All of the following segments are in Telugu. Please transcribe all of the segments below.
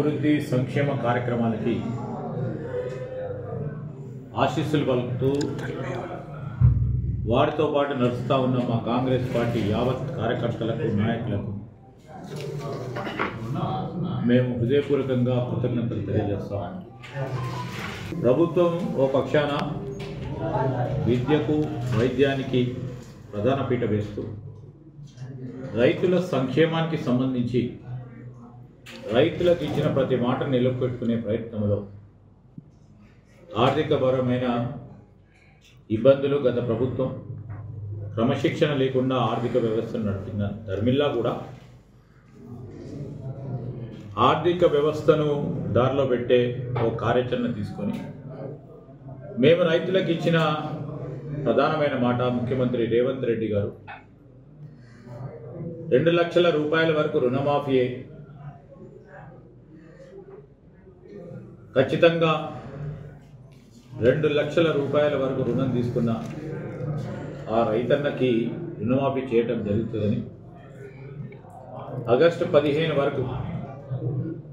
అభివృద్ధి సంక్షేమ కార్యక్రమాలకి ఆశీస్సులు పలుకుతూ వారితో పాటు నడుస్తూ ఉన్న మా కాంగ్రెస్ పార్టీ యావత్ కార్యకర్తలకు నాయకులకు మేము హృదయపూర్వకంగా కృతజ్ఞతలు తెలియజేస్తాం. ప్రభుత్వం ఓ పక్షాన విద్యకు వైద్యానికి ప్రధాన పీట వేస్తూ రైతుల సంక్షేమానికి సంబంధించి రైతులకు ఇచ్చిన ప్రతి మాట నిలబెట్టుకునే ప్రయత్నంలో ఆర్థికపరమైన ఇబ్బందులు గత ప్రభుత్వం క్రమశిక్షణ లేకుండా ఆర్థిక వ్యవస్థను నడిపిన ధర్మిల్లా కూడా ఆర్థిక వ్యవస్థను దారిలో పెట్టే ఓ కార్యాచరణ తీసుకొని మేము రైతులకు ఇచ్చిన ప్రధానమైన మాట ముఖ్యమంత్రి రేవంత్ రెడ్డి గారు 2 లక్షల రూపాయల వరకు రుణమాఫీ ఖచ్చితంగా 2 లక్షల రూపాయల వరకు రుణం తీసుకున్న ఆ రైతన్నకి రుణమాఫీ చేయటం జరుగుతుందని ఆగస్టు 15 వరకు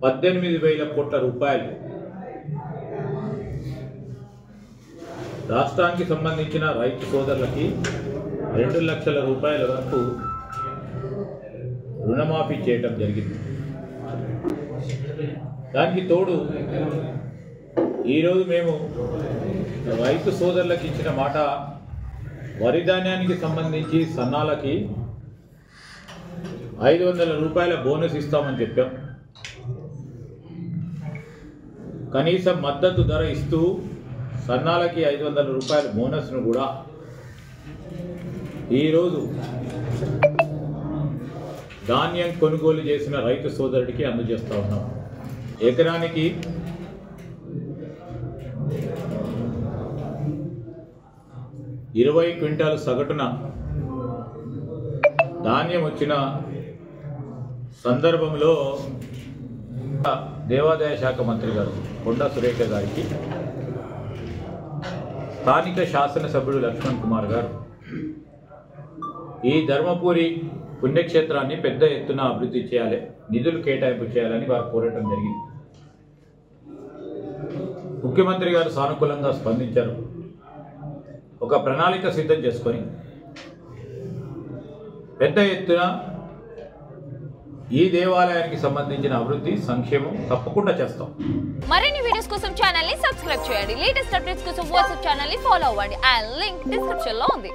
18,000 కోట్ల రూపాయలు రాష్ట్రానికి సంబంధించిన రైతు సోదరులకి 2 లక్షల రూపాయల వరకు రుణమాఫీ చేయటం జరిగింది. దానికి తోడు ఈరోజు మేము రైతు సోదరులకు ఇచ్చిన మాట వరి ధాన్యానికి సంబంధించి సన్నాలకి 500 రూపాయల బోనస్ ఇస్తామని చెప్పాం. కనీస మద్దతు ధర ఇస్తూ సన్నాలకి 500 రూపాయల బోనస్ను కూడా ఈరోజు ధాన్యం కొనుగోలు చేసిన రైతు సోదరుడికి అందజేస్తూ ఉన్నాం. ఎకరానికి 20 క్వింటాలు సగటున ధాన్యం వచ్చిన సందర్భంలో దేవాదాయ శాఖ మంత్రి గారు కొండా సురేఖ గారికి స్థానిక శాసనసభ్యుడు లక్ష్మణ్ కుమార్ గారు ఈ ధర్మపురి పుణ్యక్షేత్రాన్ని పెద్ద ఎత్తున అభివృద్ధి చేయాలి, నిధులు కేటాయింపు చేయాలని వారు కోరటం జరిగింది. ముఖ్యమంత్రి గారు సానుకూలంగా స్పందించారు. ఒక ప్రణాళిక సిద్ధం చేసుకొని పెద్ద ఎత్తున ఈ దేవాలయానికి సంబంధించిన అభివృద్ధి సంక్షేమం తప్పకుండా చేస్తాం. మరిన్ని వీడియోస్ కోసం ఛానల్ ని సబ్స్క్రైబ్ చేయండి. లేటెస్ట్ అప్డేట్స్ కోసం వాట్సాప్ ఛానల్ ని ఫాలో అవ్వండి. ఆ లింక్ డిస్క్రిప్షన్ లో ఉంది.